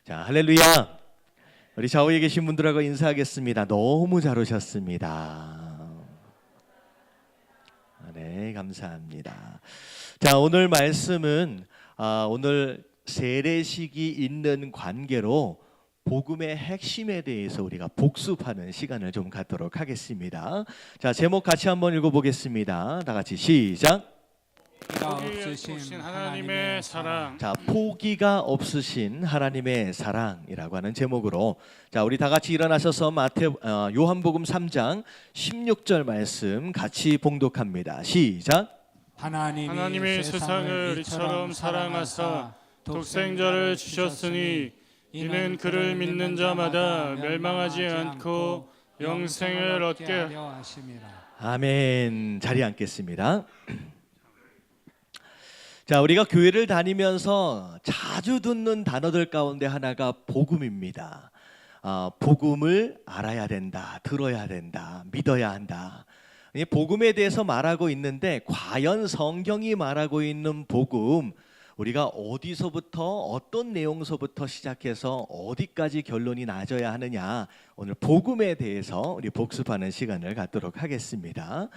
자, 할렐루야. 우리 좌우에 계신 분들하고 인사하겠습니다. 너무 잘 오셨습니다. 네, 감사합니다. 자, 오늘 말씀은 오늘 세례식이 있는 관계로 복음의 핵심에 대해서 우리가 복습하는 시간을 좀 갖도록 하겠습니다. 자, 제목 같이 한번 읽어보겠습니다. 다 같이 시작. 없으신 하나님의 사랑. 자, 포기가 없으신 하나님의 사랑이라고 하는 제목으로, 자, 우리 다 같이 일어나셔서 요한복음 3장 16절 말씀 같이 봉독합니다. 시작. 하나님이 세상을 이처럼 사랑하사 독생자를 주셨으니 이는 그를 믿는 자마다 멸망하지 않고 영생을 얻게 하려 하심이라. 아멘. 자리에 앉겠습니다. 자, 우리가 교회를 다니면서 자주 듣는 단어들 가운데 하나가 복음입니다. 복음을 알아야 된다, 들어야 된다, 믿어야 한다. 이 복음에 대해서 말하고 있는데, 과연 성경이 말하고 있는 복음, 우리가 어디서부터 어떤 내용서부터 시작해서 어디까지 결론이 나져야 하느냐, 오늘 복음에 대해서 우리 복습하는 시간을 갖도록 하겠습니다.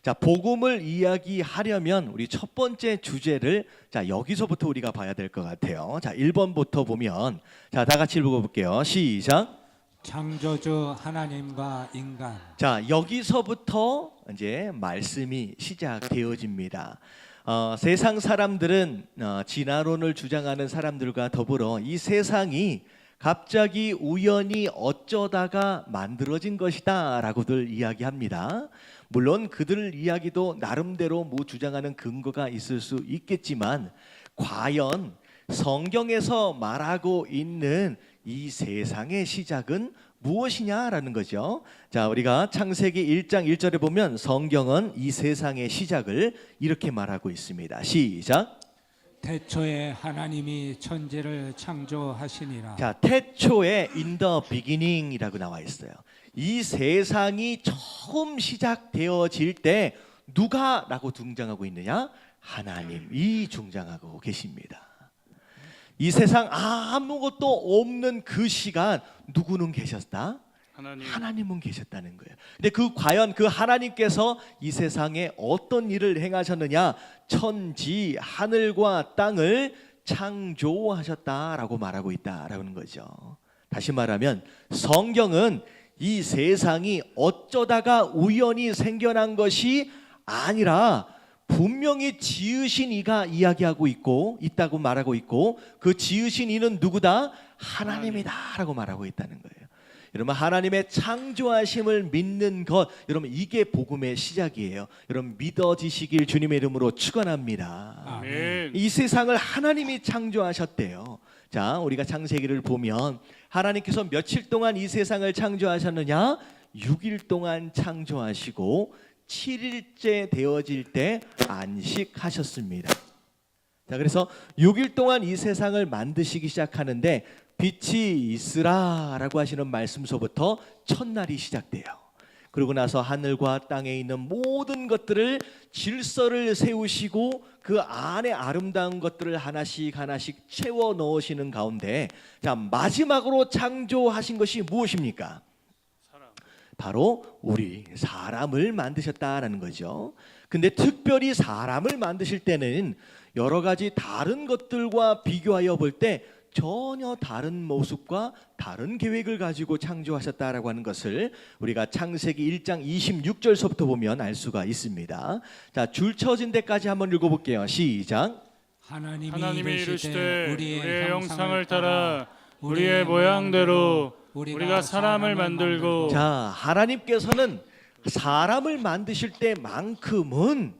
자, 복음을 이야기하려면 우리 첫 번째 주제를 여기서부터 우리가 봐야 될 것 같아요. 자, 1번부터 보면, 자, 다 같이 읽어볼게요. 시작. 창조주 하나님과 인간. 자, 여기서부터 이제 말씀이 시작되어집니다. 세상 사람들은 진화론을 주장하는 사람들과 더불어 이 세상이 갑자기 우연히 어쩌다가 만들어진 것이다 라고들 이야기합니다. 물론 그들 이야기도 나름대로 주장하는 근거가 있을 수 있겠지만, 과연 성경에서 말하고 있는 이 세상의 시작은 무엇이냐라는 거죠. 자, 우리가 창세기 1장 1절에 보면 성경은 이 세상의 시작을 이렇게 말하고 있습니다. 시작. 태초에 하나님이 천지를 창조하시니라. 자, 태초에 in the beginning이라고 나와 있어요. 이 세상이 처음 시작되어질 때 누가라고 등장하고 있느냐? 하나님이 등장하고 계십니다. 이 세상 아무것도 없는 그 시간 누구는 계셨다? 하나님은 계셨다는 거예요. 근데 과연 그 하나님께서 이 세상에 어떤 일을 행하셨느냐? 천지 하늘과 땅을 창조하셨다라고 말하고 있다라는 거죠. 다시 말하면 성경은 이 세상이 어쩌다가 우연히 생겨난 것이 아니라 분명히 지으신 이가 이야기하고 있다고 말하고 있고, 그 지으신 이는 누구다? 하나님이다라고 말하고 있다는 거예요. 여러분, 하나님의 창조하심을 믿는 것, 여러분, 이게 복음의 시작이에요. 여러분, 믿어지시길 주님의 이름으로 축원합니다. 아멘. 이 세상을 하나님이 창조하셨대요. 자, 우리가 창세기를 보면 하나님께서 며칠 동안 이 세상을 창조하셨느냐? 6일 동안 창조하시고 7일째 되어질 때 안식하셨습니다. 자, 그래서 6일 동안 이 세상을 만드시기 시작하는데, 빛이 있으라라고 하시는 말씀서부터 첫날이 시작돼요. 그러고 나서 하늘과 땅에 있는 모든 것들을 질서를 세우시고 그 안에 아름다운 것들을 하나씩 하나씩 채워 넣으시는 가운데, 자, 마지막으로 창조하신 것이 무엇입니까? 바로 우리 사람을 만드셨다라는 거죠. 근데 특별히 사람을 만드실 때는 여러 가지 다른 것들과 비교하여 볼 때 전혀 다른 모습과 다른 계획을 가지고 창조하셨다라고 하는 것을 우리가 창세기 1장 26절서부터 보면 알 수가 있습니다. 자, 줄 쳐진 데까지 한번 읽어볼게요. 시작. 하나님이 이르시되 우리의 형상을 따라 우리의 모양대로 우리가 사람을 만들고. 자, 하나님께서는 사람을 만드실 때만큼은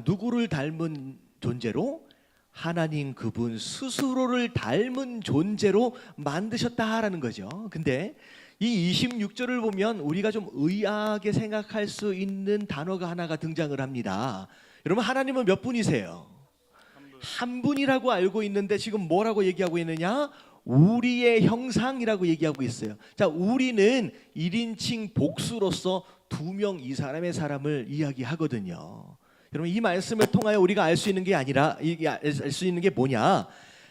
누구를 닮은 존재로? 하나님 그분 스스로를 닮은 존재로 만드셨다라는 거죠. 근데 이 26절을 보면 우리가 좀 의아하게 생각할 수 있는 단어가 하나가 등장을 합니다. 여러분, 하나님은 몇 분이세요? 한 분이라고 알고 있는데 지금 뭐라고 얘기하고 있느냐? 우리의 형상이라고 얘기하고 있어요. 자, 우리는 1인칭 복수로서 2명 이 사람의 사람을 이야기하거든요. 여러분, 이 말씀을 통하여 우리가 알 수 있는 게 아니라 알 수 있는 게 뭐냐?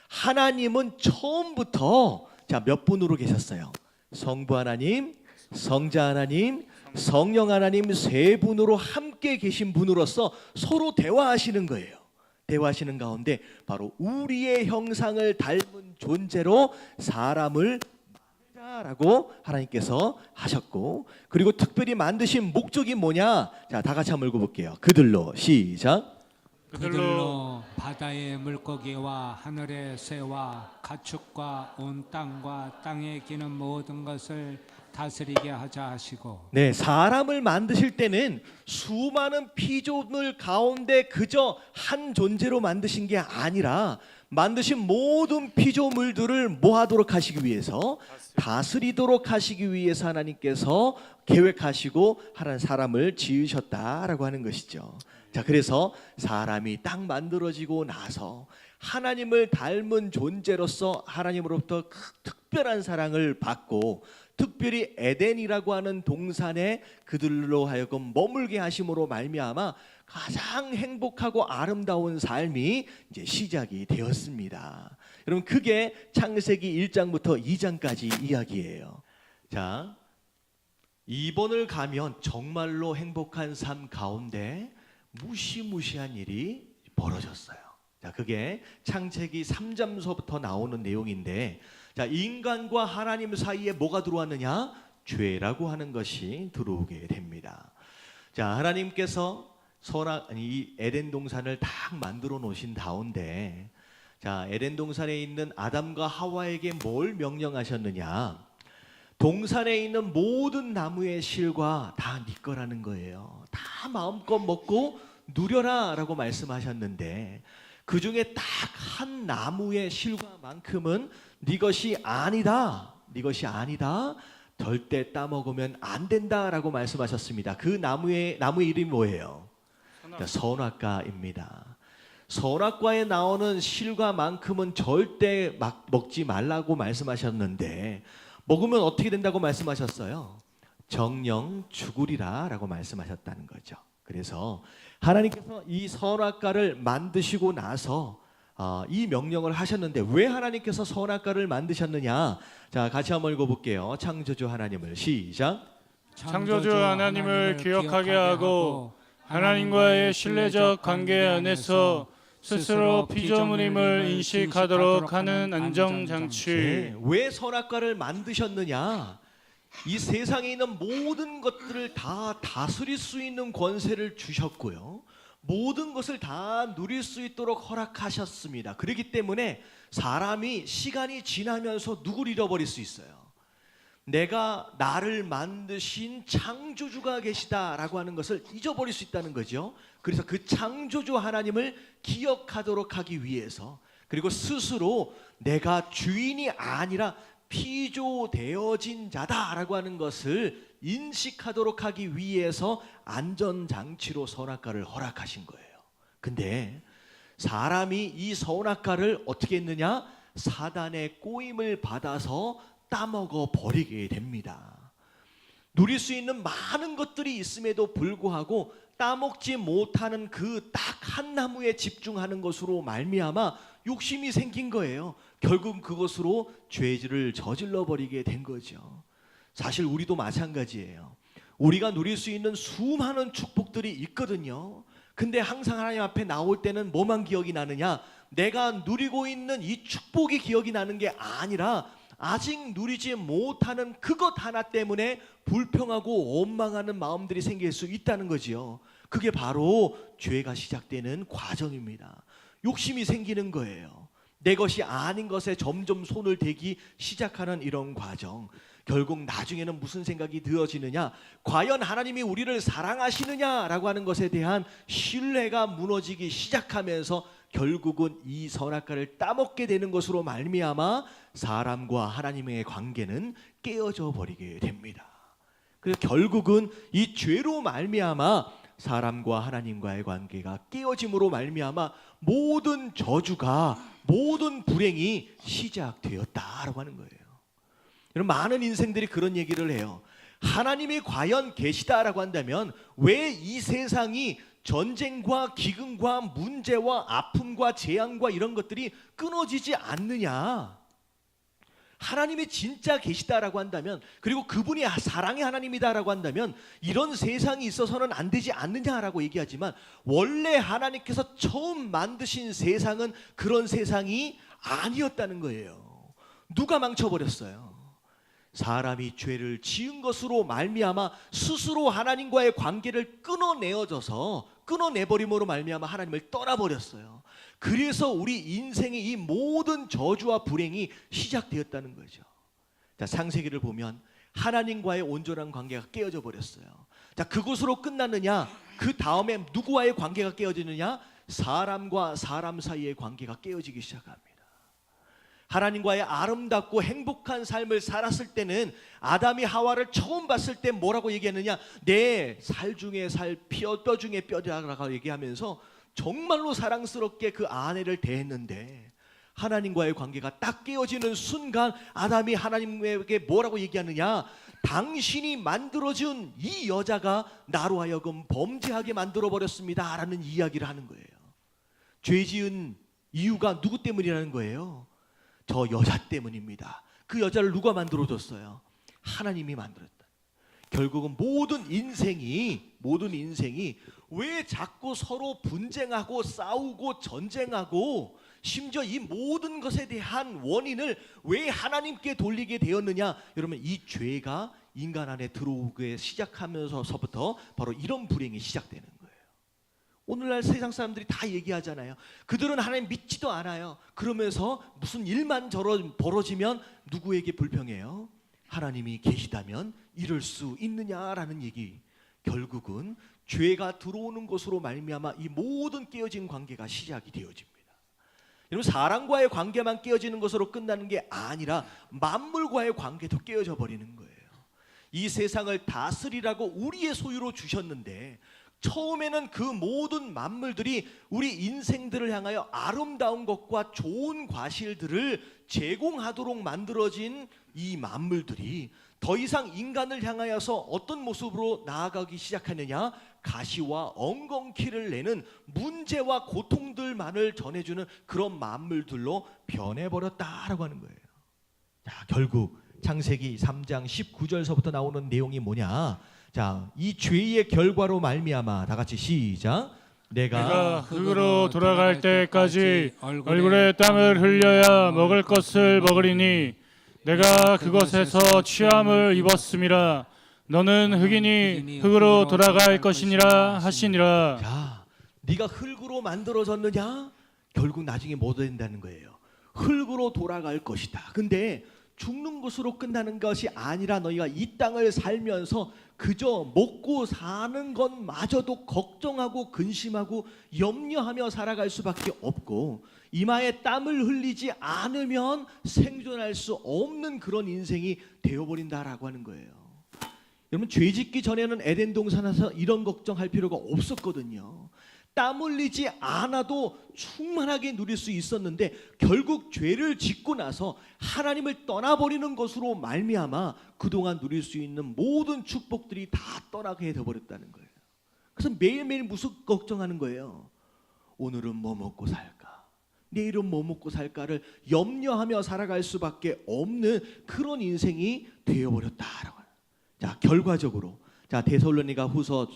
하나님은 처음부터 자, 몇 분으로 계셨어요? 성부 하나님, 성자 하나님, 성령 하나님 세 분으로 함께 계신 분으로서 서로 대화하시는 거예요. 대화하시는 가운데 바로 우리의 형상을 닮은 존재로 사람을 만들자라고 하나님께서 하셨고, 그리고 특별히 만드신 목적이 뭐냐? 자, 다 같이 한번 읽어볼게요. 그들로 시작. 그들로 바다의 물고기와 하늘의 새와 가축과 온 땅과 땅에 기는 모든 것을 다스리게 하자 하시고. 네, 사람을 만드실 때는 수많은 피조물 가운데 그저 한 존재로 만드신 게 아니라 만드신 모든 피조물들을 뭐 하도록 하시기 위해서, 다스리도록 하시기 위해서 하나님께서 계획하시고 하나님 사람을 지으셨다라고 하는 것이죠. 자, 그래서 사람이 딱 만들어지고 나서 하나님을 닮은 존재로서 하나님으로부터 특별한 사랑을 받고, 특별히 에덴이라고 하는 동산에 그들로 하여금 머물게 하심으로 말미암아 가장 행복하고 아름다운 삶이 이제 시작이 되었습니다. 여러분, 그게 창세기 1장부터 2장까지 이야기예요. 자, 2번을 가면 정말로 행복한 삶 가운데 무시무시한 일이 벌어졌어요. 자, 그게 창세기 3장서부터 나오는 내용인데, 자, 인간과 하나님 사이에 뭐가 들어왔느냐? 죄라고 하는 것이 들어오게 됩니다. 자, 하나님께서 이 에덴 동산을 딱 만들어 놓으신 가운데, 자, 에덴 동산에 있는 아담과 하와에게 뭘 명령하셨느냐? 동산에 있는 모든 나무의 실과 다 네 거라는 거예요. 다 마음껏 먹고 누려라라고 말씀하셨는데, 그 중에 딱 한 나무의 실과만큼은 네 것이 아니다. 네 것이 아니다. 절대 따먹으면 안 된다라고 말씀하셨습니다. 그 나무의 이름이 뭐예요? 선악과입니다. 선악과에 나오는 실과만큼은 절대 막 먹지 말라고 말씀하셨는데, 먹으면 어떻게 된다고 말씀하셨어요? 정령 죽으리라라고 말씀하셨다는 거죠. 그래서 하나님께서 이 선악과를 만드시고 나서 이 명령을 하셨는데, 왜 하나님께서 선악과를 만드셨느냐? 자, 같이 한번 읽어볼게요. 창조주 하나님을 시작. 창조주 하나님을 기억하게 하고 하나님과의 신뢰적 관계 안에서 스스로 피조물임을 인식하도록 하는 안정장치. 네, 왜 선악과를 만드셨느냐? 이 세상에 있는 모든 것들을 다 다스릴 수 있는 권세를 주셨고요, 모든 것을 다 누릴 수 있도록 허락하셨습니다. 그렇기 때문에 사람이 시간이 지나면서 누굴 잃어버릴 수 있어요. 내가 나를 만드신 창조주가 계시다라고 하는 것을 잊어버릴 수 있다는 거죠. 그래서 그 창조주 하나님을 기억하도록 하기 위해서, 그리고 스스로 내가 주인이 아니라 피조되어진 자다라고 하는 것을 인식하도록 하기 위해서 안전장치로 선악과를 허락하신 거예요. 근데 사람이 이 선악과를 어떻게 했느냐? 사단의 꼬임을 받아서 따먹어 버리게 됩니다. 누릴 수 있는 많은 것들이 있음에도 불구하고 따먹지 못하는 그 딱 한 나무에 집중하는 것으로 말미암아 욕심이 생긴 거예요. 결국 그것으로 죄를 저질러 버리게 된 거죠. 사실 우리도 마찬가지예요. 우리가 누릴 수 있는 수많은 축복들이 있거든요. 근데 항상 하나님 앞에 나올 때는 뭐만 기억이 나느냐? 내가 누리고 있는 이 축복이 기억이 나는 게 아니라 아직 누리지 못하는 그것 하나 때문에 불평하고 원망하는 마음들이 생길 수 있다는 거지요. 그게 바로 죄가 시작되는 과정입니다. 욕심이 생기는 거예요. 내 것이 아닌 것에 점점 손을 대기 시작하는 이런 과정. 결국 나중에는 무슨 생각이 들어지느냐? 과연 하나님이 우리를 사랑하시느냐라고 하는 것에 대한 신뢰가 무너지기 시작하면서 결국은 이 선악과를 따먹게 되는 것으로 말미암아 사람과 하나님의 관계는 깨어져 버리게 됩니다. 그래서 결국은 이 죄로 말미암아 사람과 하나님과의 관계가 깨어짐으로 말미암아 모든 저주가, 모든 불행이 시작되었다라고 하는 거예요. 여러분, 많은 인생들이 그런 얘기를 해요. 하나님이 과연 계시다라고 한다면 왜 이 세상이 전쟁과 기근과 문제와 아픔과 재앙과 이런 것들이 끊어지지 않느냐? 하나님이 진짜 계시다라고 한다면, 그리고 그분이 사랑의 하나님이다라고 한다면 이런 세상이 있어서는 안 되지 않느냐라고 얘기하지만, 원래 하나님께서 처음 만드신 세상은 그런 세상이 아니었다는 거예요. 누가 망쳐버렸어요? 사람이 죄를 지은 것으로 말미암아 스스로 하나님과의 관계를 끊어내버림으로 말미암아 하나님을 떠나버렸어요. 그래서 우리 인생의 이 모든 저주와 불행이 시작되었다는 거죠. 자, 창세기를 보면 하나님과의 온전한 관계가 깨어져 버렸어요. 자, 그것으로 끝났느냐? 그 다음에 누구와의 관계가 깨어지느냐? 사람과 사람 사이의 관계가 깨어지기 시작합니다. 하나님과의 아름답고 행복한 삶을 살았을 때는 아담이 하와를 처음 봤을 때 뭐라고 얘기했느냐? 내 살 중에 살, 뼈 중에 뼈라고 얘기하면서 정말로 사랑스럽게 그 아내를 대했는데, 하나님과의 관계가 딱 깨어지는 순간 아담이 하나님에게 뭐라고 얘기하느냐? 당신이 만들어준 이 여자가 나로 하여금 범죄하게 만들어버렸습니다 라는 이야기를 하는 거예요. 죄 지은 이유가 누구 때문이라는 거예요? 저 여자 때문입니다. 그 여자를 누가 만들어줬어요? 하나님이 만들었다. 결국은 모든 인생이 왜 자꾸 서로 분쟁하고 싸우고 전쟁하고, 심지어 이 모든 것에 대한 원인을 왜 하나님께 돌리게 되었느냐? 여러분, 이 죄가 인간 안에 들어오게 시작하면서부터 바로 이런 불행이 시작되는 거예요. 오늘날 세상 사람들이 다 얘기하잖아요. 그들은 하나님 믿지도 않아요. 그러면서 무슨 일만 벌어지면 누구에게 불평해요? 하나님이 계시다면 이럴 수 있느냐라는 얘기. 결국은 죄가 들어오는 것으로 말미암아 이 모든 깨어진 관계가 시작이 되어집니다. 여러분, 사람과의 관계만 깨어지는 것으로 끝나는 게 아니라 만물과의 관계도 깨어져 버리는 거예요. 이 세상을 다스리라고 우리의 소유로 주셨는데, 처음에는 그 모든 만물들이 우리 인생들을 향하여 아름다운 것과 좋은 과실들을 제공하도록 만들어진 이 만물들이 더 이상 인간을 향하여서 어떤 모습으로 나아가기 시작하느냐? 가시와 엉겅퀴를 내는 문제와 고통들만을 전해주는 그런 만물들로 변해버렸다라고 하는 거예요. 자, 결국 창세기 3장 19절서부터 나오는 내용이 뭐냐? 자, 이 죄의 결과로 말미암아, 다 같이 시작. 내가 흙으로 돌아갈 때까지 얼굴에 땀을 흘려야 먹을 것을 먹으리니 내가 그것에서 취함을 입었음이라. 너는 흙이니 흙으로 돌아갈 것이니라 하시니라. 자, 네가 흙으로 만들어졌느냐? 결국 나중에 뭐 된다는 거예요? 흙으로 돌아갈 것이다. 근데 죽는 것으로 끝나는 것이 아니라 너희가 이 땅을 살면서 그저 먹고 사는 것마저도 걱정하고 근심하고 염려하며 살아갈 수밖에 없고, 이마에 땀을 흘리지 않으면 생존할 수 없는 그런 인생이 되어버린다라고 하는 거예요. 여러분, 죄 짓기 전에는 에덴 동산에서 이런 걱정할 필요가 없었거든요. 땀 흘리지 않아도 충만하게 누릴 수 있었는데, 결국 죄를 짓고 나서 하나님을 떠나버리는 것으로 말미암아 그동안 누릴 수 있는 모든 축복들이 다 떠나게 되어버렸다는 거예요. 그래서 매일매일 무슨 걱정하는 거예요? 오늘은 뭐 먹고 살까? 내일은 뭐 먹고 살까를 염려하며 살아갈 수밖에 없는 그런 인생이 되어버렸다라고 해요. 자, 결과적으로 자, 데살로니가 후서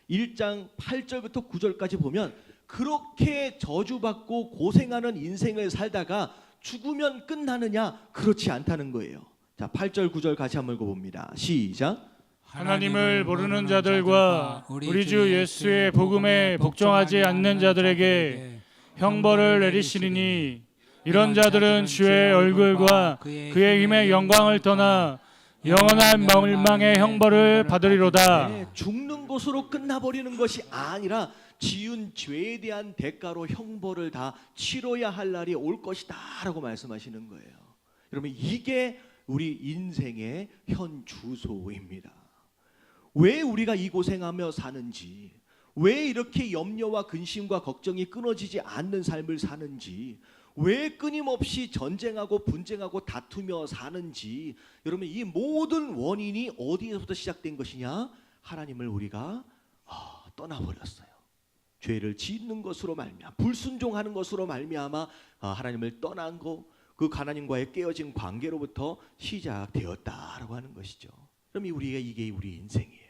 1장 8절부터 9절까지 보면 그렇게 저주받고 고생하는 인생을 살다가 죽으면 끝나느냐? 그렇지 않다는 거예요. 자, 8절 9절 같이 한번 읽어봅니다. 시작. 하나님을 모르는 자들과 우리 주 예수의 복음에 복종하지 않는 자들에게 형벌을 내리시리니 이런 자들은 주의 얼굴과 그의 힘의 영광을 떠나 영원한 멸망의 형벌을 받으리로다. 네, 죽는 것으로 끝나버리는 것이 아니라 지은 죄에 대한 대가로 형벌을 다 치러야 할 날이 올 것이다 라고 말씀하시는 거예요. 여러분, 이게 우리 인생의 현 주소입니다. 왜 우리가 이 고생하며 사는지, 왜 이렇게 염려와 근심과 걱정이 끊어지지 않는 삶을 사는지, 왜 끊임없이 전쟁하고 분쟁하고 다투며 사는지, 여러분, 이 모든 원인이 어디에서부터 시작된 것이냐? 하나님을 우리가 떠나버렸어요. 죄를 짓는 것으로 말미암아, 불순종하는 것으로 말미암아 하나님을 떠난 거, 그 하나님과의 깨어진 관계로부터 시작되었다라고 하는 것이죠. 그럼 이게 우리 인생이에요.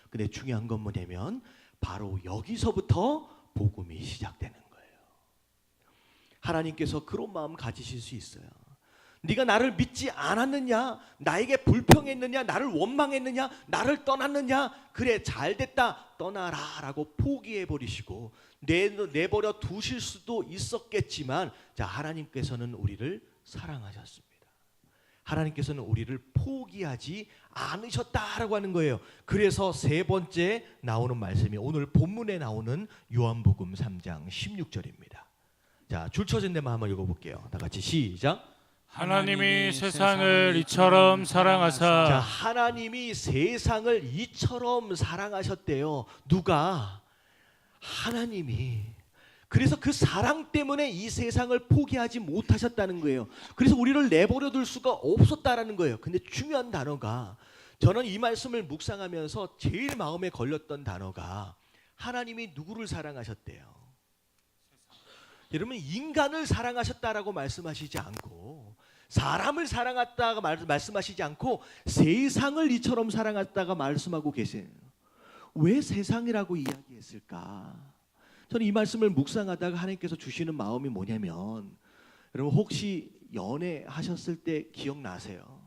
근데 중요한 건 뭐냐면 바로 여기서부터 복음이 시작되는 거예요. 하나님께서 그런 마음 가지실 수 있어요. 네가 나를 믿지 않았느냐, 나에게 불평했느냐, 나를 원망했느냐, 나를 떠났느냐, 그래 잘됐다 떠나라 라고 포기해버리시고 내버려 두실 수도 있었겠지만, 자, 하나님께서는 우리를 사랑하셨습니다. 하나님께서는 우리를 포기하지 않으셨다라고 하는 거예요. 그래서 세 번째 나오는 말씀이 오늘 본문에 나오는 요한복음 3장 16절입니다. 자, 줄 쳐진 데만 한번 읽어볼게요. 다 같이 시작. 하나님이 세상을 이처럼 사랑하사. 자, 하나님이 세상을 이처럼 사랑하셨대요. 누가? 하나님이. 그래서 그 사랑 때문에 이 세상을 포기하지 못하셨다는 거예요. 그래서 우리를 내버려 둘 수가 없었다라는 거예요. 근데 중요한 단어가, 저는 이 말씀을 묵상하면서 제일 마음에 걸렸던 단어가 하나님이 누구를 사랑하셨대요? 여러분, 인간을 사랑하셨다라고 말씀하시지 않고, 사람을 사랑했다가 말씀하시지 않고 세상을 이처럼 사랑했다가 말씀하고 계세요. 왜 세상이라고 이야기했을까? 저는 이 말씀을 묵상하다가 하나님께서 주시는 마음이 뭐냐면, 여러분 혹시 연애하셨을 때 기억나세요?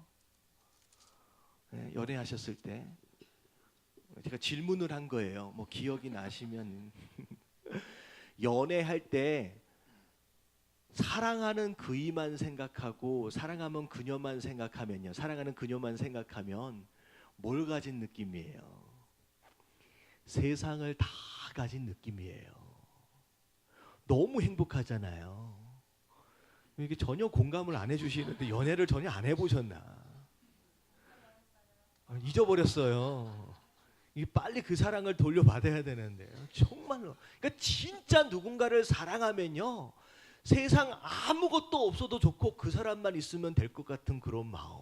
네, 연애하셨을 때 제가 질문을 한 거예요. 뭐 기억이 나시면 연애할 때 사랑하는 그이만 생각하고 사랑하면 그녀만 생각하면요, 사랑하는 그녀만 생각하면 뭘 가진 느낌이에요? 세상을 다 가진 느낌이에요. 너무 행복하잖아요. 이게 전혀 공감을 안 해주시는데 연애를 전혀 안 해보셨나? 잊어버렸어요. 이게 빨리 그 사랑을 돌려받아야 되는데 정말로. 그러니까 진짜 누군가를 사랑하면요, 세상 아무것도 없어도 좋고 그 사람만 있으면 될 것 같은 그런 마음.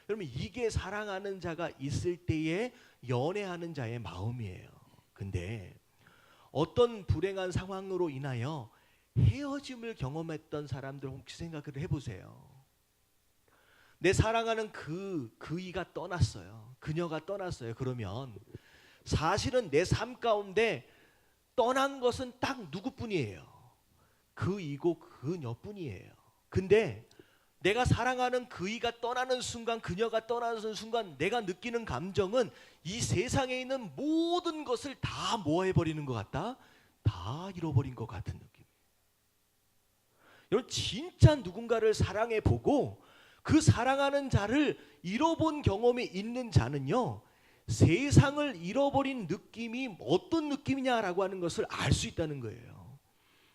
여러분, 이게 사랑하는 자가 있을 때에 연애하는 자의 마음이에요. 근데 어떤 불행한 상황으로 인하여 헤어짐을 경험했던 사람들 혹시 생각을 해보세요. 내 사랑하는 그이가 떠났어요. 그녀가 떠났어요. 그러면 사실은 내 삶 가운데 떠난 것은 딱 누구뿐이에요? 그이고 그녀뿐이에요. 근데 내가 사랑하는 그이가 떠나는 순간, 그녀가 떠나는 순간 내가 느끼는 감정은 이 세상에 있는 모든 것을 다 뭐 해버리는 것 같다? 다 잃어버린 것 같은 느낌. 여러분, 진짜 누군가를 사랑해보고 그 사랑하는 자를 잃어본 경험이 있는 자는요, 세상을 잃어버린 느낌이 어떤 느낌이냐라고 하는 것을 알 수 있다는 거예요.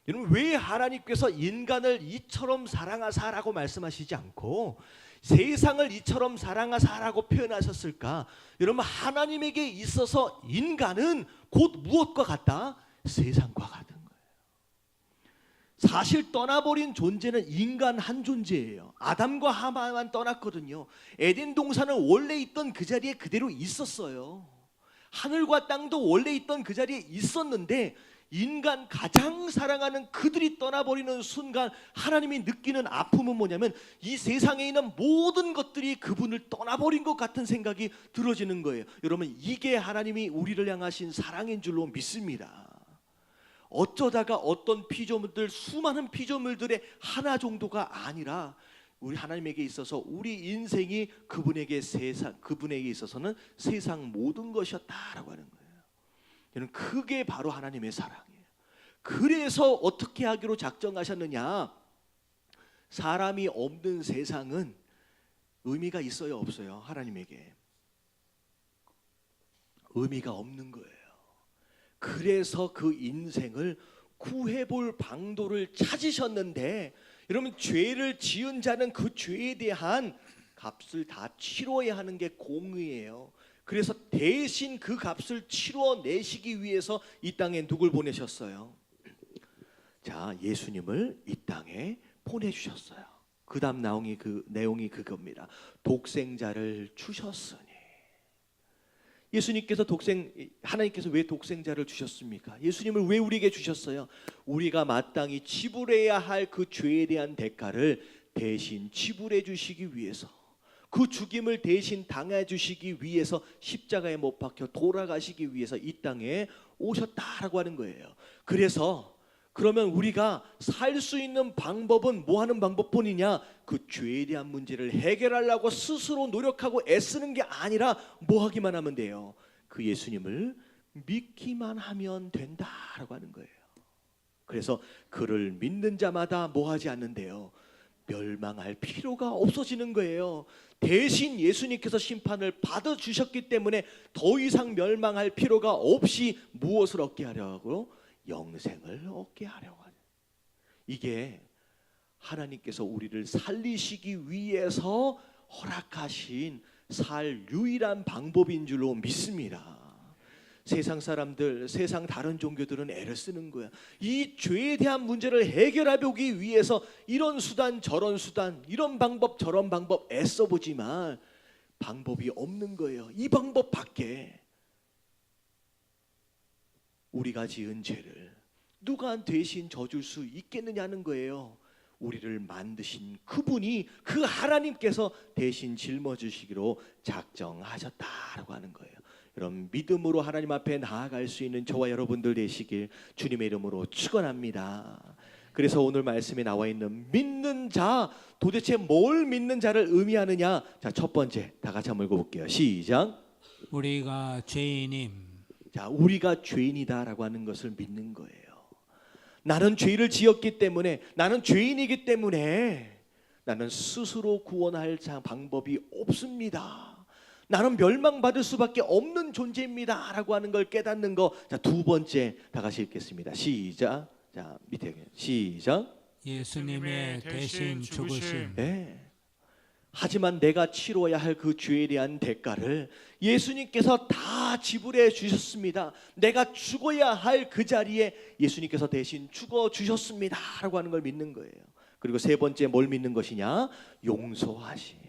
여러분, 왜 하나님께서 인간을 이처럼 사랑하사라고 말씀하시지 않고 세상을 이처럼 사랑하사라고 표현하셨을까? 여러분, 하나님에게 있어서 인간은 곧 무엇과 같다? 세상과 같은 거예요. 사실 떠나버린 존재는 인간 한 존재예요. 아담과 하와만 떠났거든요. 에덴 동산은 원래 있던 그 자리에 그대로 있었어요. 하늘과 땅도 원래 있던 그 자리에 있었는데 인간 가장 사랑하는 그들이 떠나버리는 순간 하나님이 느끼는 아픔은 뭐냐면 이 세상에 있는 모든 것들이 그분을 떠나버린 것 같은 생각이 들어지는 거예요. 여러분, 이게 하나님이 우리를 향하신 사랑인 줄로 믿습니다. 어쩌다가 어떤 피조물들, 수많은 피조물들의 하나 정도가 아니라 우리 하나님에게 있어서 우리 인생이 그분에게 있어서는 세상 모든 것이었다라고 하는 거예요. 여러분, 그게 바로 하나님의 사랑이에요. 그래서 어떻게 하기로 작정하셨느냐? 사람이 없는 세상은 의미가 있어요, 없어요? 하나님에게 의미가 없는 거예요. 그래서 그 인생을 구해볼 방도를 찾으셨는데, 여러분, 죄를 지은 자는 그 죄에 대한 값을 다 치러야 하는 게 공의예요. 그래서 대신 그 값을 치러내시기 위해서 이 땅에 누굴 보내셨어요? 자, 예수님을 이 땅에 보내주셨어요. 그 다음 내용이 그겁니다. 독생자를 주셨으니. 예수님께서 하나님께서 왜 독생자를 주셨습니까? 예수님을 왜 우리에게 주셨어요? 우리가 마땅히 지불해야 할 그 죄에 대한 대가를 대신 지불해 주시기 위해서, 그 죽임을 대신 당해 주시기 위해서 십자가에 못 박혀 돌아가시기 위해서 이 땅에 오셨다라고 하는 거예요. 그래서 그러면 우리가 살 수 있는 방법은 뭐 하는 방법뿐이냐? 그 죄에 대한 문제를 해결하려고 스스로 노력하고 애쓰는 게 아니라 뭐 하기만 하면 돼요? 그 예수님을 믿기만 하면 된다라고 하는 거예요. 그래서 그를 믿는 자마다 뭐 하지 않는데요? 멸망할 필요가 없어지는 거예요. 대신 예수님께서 심판을 받아주셨기 때문에 더 이상 멸망할 필요가 없이 무엇을 얻게 하려고? 영생을 얻게 하려고 하는, 이게 하나님께서 우리를 살리시기 위해서 허락하신 살 유일한 방법인 줄로 믿습니다. 세상 사람들, 세상 다른 종교들은 애를 쓰는 거야. 이 죄에 대한 문제를 해결해 보기 위해서 이런 수단 저런 수단, 이런 방법 저런 방법 애써 보지만 방법이 없는 거예요. 이 방법밖에. 우리가 지은 죄를 누가 대신 져줄 수 있겠느냐는 거예요. 우리를 만드신 그분이, 그 하나님께서 대신 짊어지시기로 작정하셨다라고 하는 거예요. 여러분, 믿음으로 하나님 앞에 나아갈 수 있는 저와 여러분들 되시길 주님의 이름으로 축원합니다. 그래서 오늘 말씀에 나와 있는 믿는 자, 도대체 뭘 믿는 자를 의미하느냐? 자, 첫 번째 다 같이 한번 읽어볼게요. 시작. 우리가 죄인임. 자, 우리가 죄인이다라고 하는 것을 믿는 거예요. 나는 죄를 지었기 때문에, 나는 죄인이기 때문에 나는 스스로 구원할 방법이 없습니다. 나는 멸망받을 수밖에 없는 존재입니다 라고 하는 걸 깨닫는 거. 자, 두 번째 다 같이 읽겠습니다. 시작. 자, 밑에 시작. 예수님의 대신 죽으심. 네. 하지만 내가 치러야 할 그 죄에 대한 대가를 예수님께서 다 지불해 주셨습니다. 내가 죽어야 할 그 자리에 예수님께서 대신 죽어 주셨습니다 라고 하는 걸 믿는 거예요. 그리고 세 번째 뭘 믿는 것이냐? 용서하심.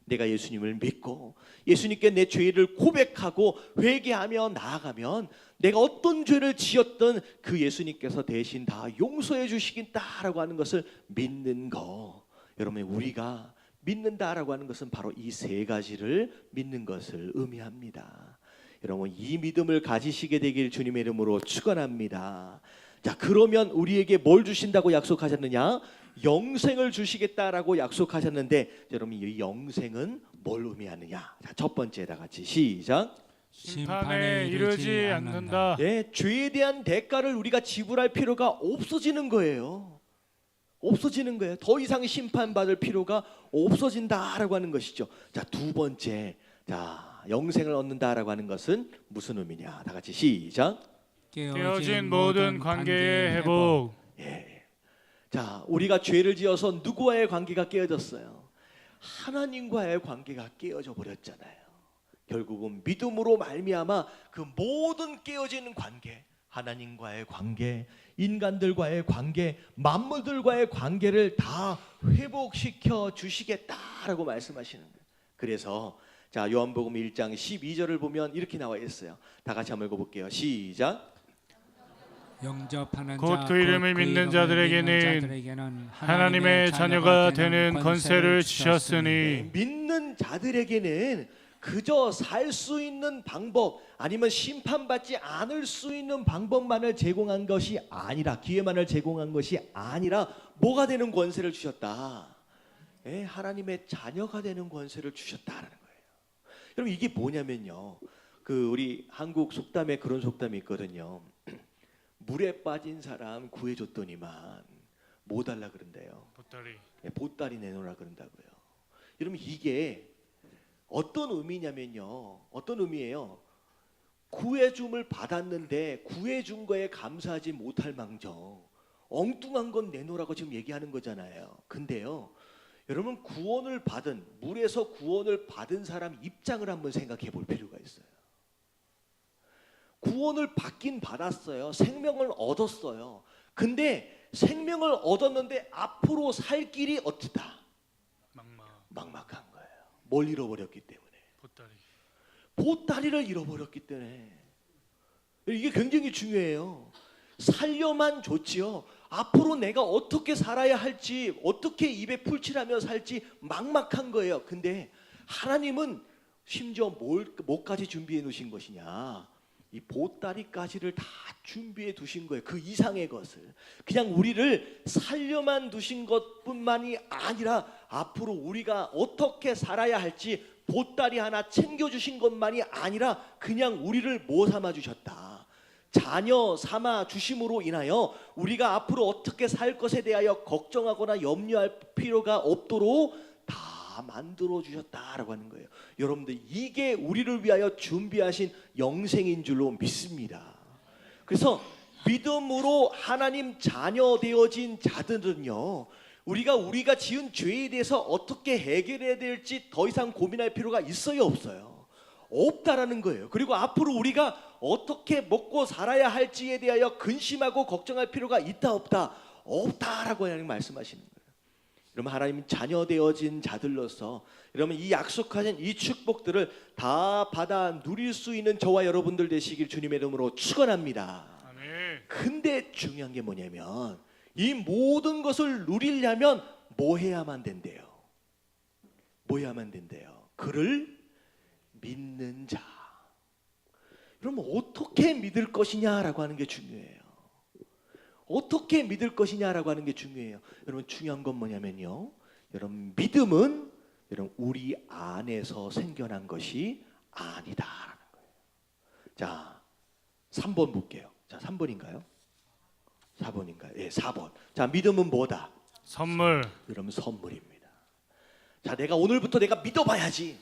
내가 예수님을 믿고 예수님께 내 죄를 고백하고 회개하며 나아가면 내가 어떤 죄를 지었든 그 예수님께서 대신 다 용서해 주시겠다라고 하는 것을 믿는 거. 여러분, 우리가 믿는다라고 하는 것은 바로 이 세 가지를 믿는 것을 의미합니다. 여러분, 이 믿음을 가지시게 되길 주님의 이름으로 축원합니다. 자, 그러면 우리에게 뭘 주신다고 약속하셨느냐? 영생을 주시겠다라고 약속하셨는데, 여러분, 이 영생은 뭘 의미하느냐? 자, 첫 번째 다 같이 시작. 심판에 이르지 않는다. 네, 죄에 대한 대가를 우리가 지불할 필요가 없어지는 거예요. 없어지는 거예요. 더 이상 심판받을 필요가 없어진다라고 하는 것이죠. 자, 두 번째, 자, 영생을 얻는다라고 하는 것은 무슨 의미냐? 다 같이 시작. 깨어진 모든 관계의 회복. 예. 자, 우리가 죄를 지어서 누구와의 관계가 깨어졌어요? 하나님과의 관계가 깨어져 버렸잖아요. 결국은 믿음으로 말미암아 그 모든 깨어지는 관계, 하나님과의 관계, 인간들과의 관계, 만물들과의 관계를 다 회복시켜 주시겠다라고 말씀하시는 거예요. 그래서 자, 요한복음 1장 12절을 보면 이렇게 나와 있어요. 다 같이 한번 읽어볼게요. 시작. 영접하는 곧 그 이름을 믿는 자들에게는 하나님의 자녀가 되는 권세를 주셨으니. 믿는 자들에게는 그저 살 수 있는 방법, 아니면 심판받지 않을 수 있는 방법만을 제공한 것이 아니라, 기회만을 제공한 것이 아니라 뭐가 되는 권세를 주셨다? 예, 하나님의 자녀가 되는 권세를 주셨다라는 거예요. 여러분, 이게 뭐냐면요, 그 우리 한국 속담에 그런 속담이 있거든요. 물에 빠진 사람 구해줬더니만 뭐 달라 그런대요? 보따리. 예, 보따리 내놓으라 그런다고요. 여러분, 이게 어떤 의미냐면요, 어떤 의미예요? 구해줌을 받았는데 구해준 거에 감사하지 못할 망정 엉뚱한 건 내놓으라고 지금 얘기하는 거잖아요. 근데요, 여러분, 구원을 받은, 물에서 구원을 받은 사람 입장을 한번 생각해 볼 필요가 있어요. 구원을 받긴 받았어요. 생명을 얻었어요. 근데 생명을 얻었는데 앞으로 살 길이 어떻다? 막막한 거예요. 뭘 잃어버렸기 때문에. 보따리. 보따리를 잃어버렸기 때문에. 이게 굉장히 중요해요. 살려만 줬지요. 앞으로 내가 어떻게 살아야 할지, 어떻게 입에 풀칠하며 살지 막막한 거예요. 근데 하나님은 심지어 뭐까지 준비해 놓으신 것이냐? 이 보따리까지를 다 준비해 두신 거예요. 그 이상의 것을. 그냥 우리를 살려만 두신 것뿐만이 아니라 앞으로 우리가 어떻게 살아야 할지 보따리 하나 챙겨주신 것만이 아니라 그냥 우리를 뭐 삼아 주셨다. 자녀 삼아 주심으로 인하여 우리가 앞으로 어떻게 살 것에 대하여 걱정하거나 염려할 필요가 없도록 다 만들어 주셨다라고 하는 거예요. 여러분들, 이게 우리를 위하여 준비하신 영생인 줄로 믿습니다. 그래서 믿음으로 하나님 자녀 되어진 자들은요, 우리가 지은 죄에 대해서 어떻게 해결해야 될지 더 이상 고민할 필요가 있어요, 없어요? 없다라는 거예요. 그리고 앞으로 우리가 어떻게 먹고 살아야 할지에 대하여 근심하고 걱정할 필요가 있다 없다? 없다라고 하나님 말씀하시는 거예요. 여러분, 하나님 자녀 되어진 자들로서 여러분 이 약속하신 이 축복들을 다 받아 누릴 수 있는 저와 여러분들 되시길 주님의 이름으로 축원합니다. 아멘. 근데 중요한 게 뭐냐면 이 모든 것을 누리려면 뭐 해야만 된대요? 뭐 해야만 된대요? 그를 믿는 자. 그럼 어떻게 믿을 것이냐라고 하는 게 중요해요. 어떻게 믿을 것이냐라고 하는 게 중요해요. 여러분, 중요한 건 뭐냐면요, 여러분, 믿음은 여러분 우리 안에서 생겨난 것이 아니다라는 거예요. 자, 3번 볼게요. 자, 3번인가요? 4번인가요? 예, 4번. 자, 믿음은 뭐다? 선물. 여러분, 선물입니다. 자, 내가 오늘부터 내가 믿어봐야지.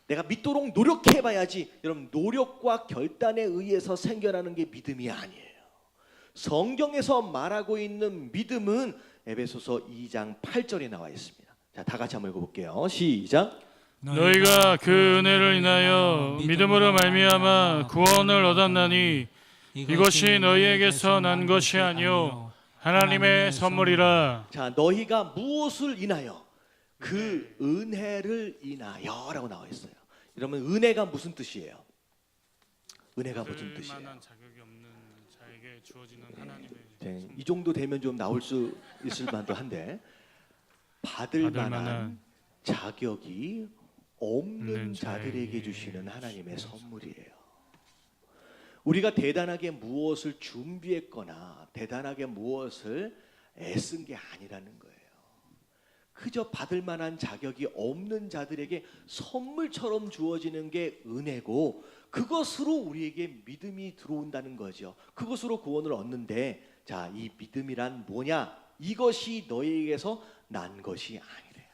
내가 믿도록 노력해봐야지. 여러분, 노력과 결단에 의해서 생겨나는 게 믿음이 아니에요. 성경에서 말하고 있는 믿음은 에베소서 2장 8절에 나와 있습니다. 자, 다 같이 한번 읽어볼게요. 시작. 너희가 그 은혜를 인하여 믿음으로 말미암아 구원을 얻었나니 이것이 너희에게서 난 것이 아니요 하나님의 선물이라. 자, 너희가 무엇을 인하여? 그 은혜를 인하여라고 나와 있어요. 여러분, 은혜가 무슨 뜻이에요? 은혜가 무슨 뜻이에요? 만한 자격이 없는 자에게 주어지는 하나님의 네, 이 정도 되면 좀 나올 수 있을 만도 한데 받을 만한 자격이 없는 자들에게 주시는 하나님의 선물이에요. 우리가 대단하게 무엇을 준비했거나 대단하게 무엇을 애쓴 게 아니라는 거예요. 그저 받을 만한 자격이 없는 자들에게 선물처럼 주어지는 게 은혜고, 그것으로 우리에게 믿음이 들어온다는 거죠. 그것으로 구원을 얻는데, 자, 이 믿음이란 뭐냐? 이것이 너희에게서 난 것이 아니래요.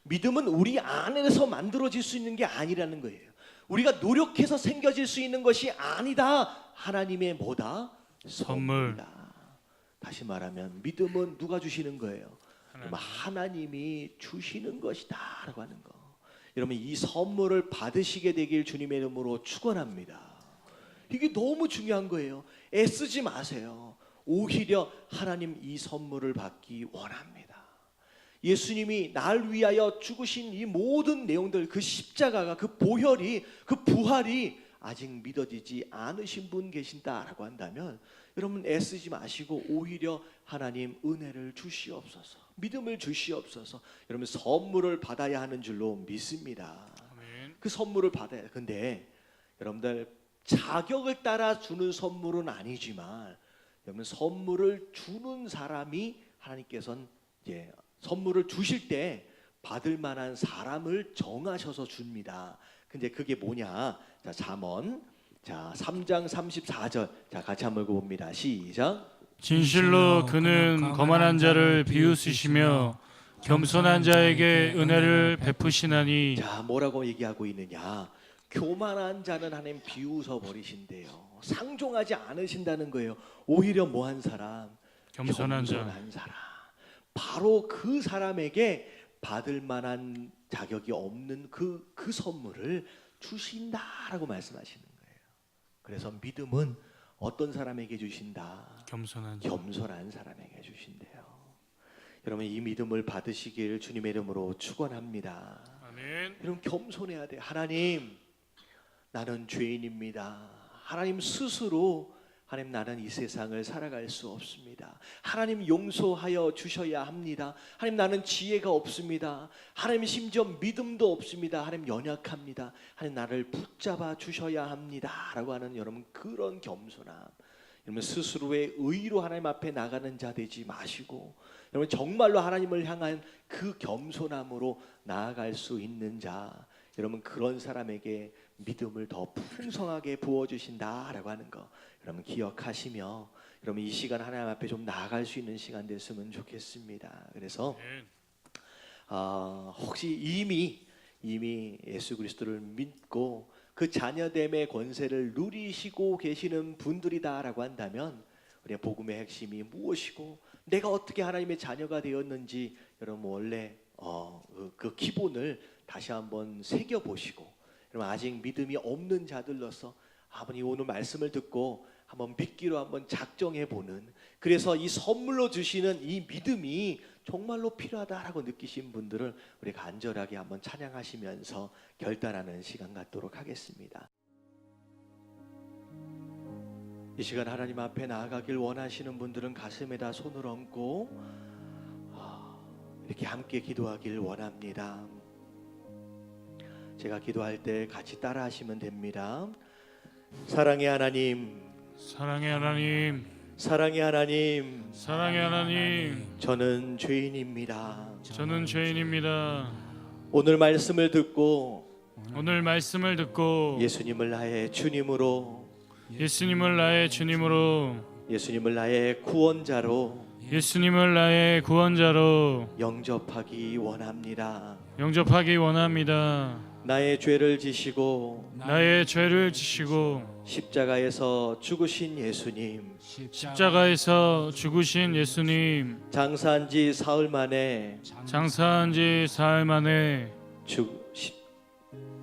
믿음은 우리 안에서 만들어질 수 있는 게 아니라는 거예요. 우리가 노력해서 생겨질 수 있는 것이 아니다. 하나님의 뭐다? 선물이다. 다시 말하면 믿음은 누가 주시는 거예요? 하나님이 주시는 것이다 라고 하는 거. 여러분, 이 선물을 받으시게 되길 주님의 이름으로 축원합니다. 이게 너무 중요한 거예요. 애쓰지 마세요. 오히려 하나님 이 선물을 받기 원합니다. 예수님이 날 위하여 죽으신 이 모든 내용들, 그 십자가가, 그 보혈이, 그 부활이 아직 믿어지지 않으신 분 계신다라고 한다면 여러분, 애쓰지 마시고 오히려 하나님 은혜를 주시옵소서, 믿음을 주시옵소서. 여러분, 선물을 받아야 하는 줄로 믿습니다. 아멘. 그 선물을 받아야. 근데 여러분들, 자격을 따라 주는 선물은 아니지만 여러분, 선물을 주는 사람이 하나님께서는 이제 선물을 주실 때 받을 만한 사람을 정하셔서 줍니다. 근데 그게 뭐냐? 자, 잠언 3장 34절. 자, 같이 한번 읽어봅니다. 시작. 진실로 그는 거만한 자를 비웃으시며 겸손한 자에게 은혜를 베푸시나니. 자, 뭐라고 얘기하고 있느냐? 교만한 자는 하나님 비웃어 버리신대요. 상종하지 않으신다는 거예요. 오히려 뭐한 사람? 겸손한 사람. 바로 그 사람에게 받을 만한 자격이 없는 그 선물을 주신다라고 말씀하시는 거예요. 그래서 믿음은 어떤 사람에게 주신다? 겸손한 사람에게 주신대요. 여러분, 이 믿음을 받으시길 주님의 이름으로 축원합니다. 아멘. 여러분, 겸손해야 돼요. 하나님, 나는 죄인입니다. 하나님 스스로 하나님 나는 이 세상을 살아갈 수 없습니다. 하나님 용서하여 주셔야 합니다. 하나님 나는 지혜가 없습니다. 하나님 심지어 믿음도 없습니다. 하나님 연약합니다. 하나님 나를 붙잡아 주셔야 합니다. 라고 하는 여러분 그런 겸손함. 여러분 스스로의 의로 하나님 앞에 나가는 자 되지 마시고 여러분 정말로 하나님을 향한 그 겸손함으로 나아갈 수 있는 자, 여러분 그런 사람에게 믿음을 더 풍성하게 부어주신다라고 하는 거 여러분 기억하시며 여러분 이 시간 하나님 앞에 좀 나아갈 수 있는 시간 됐으면 좋겠습니다. 그래서 혹시 이미 예수 그리스도를 믿고 그 자녀됨의 권세를 누리시고 계시는 분들이다라고 한다면 우리의 복음의 핵심이 무엇이고 내가 어떻게 하나님의 자녀가 되었는지 여러분 원래 그 기본을 다시 한번 새겨보시고 여러분 아직 믿음이 없는 자들로서 아버님 오늘 말씀을 듣고 한번 믿기로 한번 작정해보는, 그래서 이 선물로 주시는 이 믿음이 정말로 필요하다라고 느끼신 분들을 우리 간절하게 한번 찬양하시면서 결단하는 시간 갖도록 하겠습니다. 이 시간 하나님 앞에 나아가길 원하시는 분들은 가슴에다 손을 얹고 이렇게 함께 기도하길 원합니다. 제가 기도할 때 같이 따라하시면 됩니다. 사랑의 하나님, 사랑의 하나님, 사랑의 하나님, 사랑의 하나님, 저는 죄인입니다. 저는 죄인입니다. 오늘 말씀을 듣고 오늘 말씀을 듣고 예수님을 나의 주님으로, 예수님을 나의 주님으로, 예수님을 나의 구원자로 예수님을 나의 구원자로 영접하기 원합니다. 영접하기 원합니다. 나의 죄를 지시고 나의 죄를 지시고 십자가에서 죽으신 예수님, 십자가에서 죽으신 예수님, 장사한 지 사흘 만에 장사한 지 사흘 만에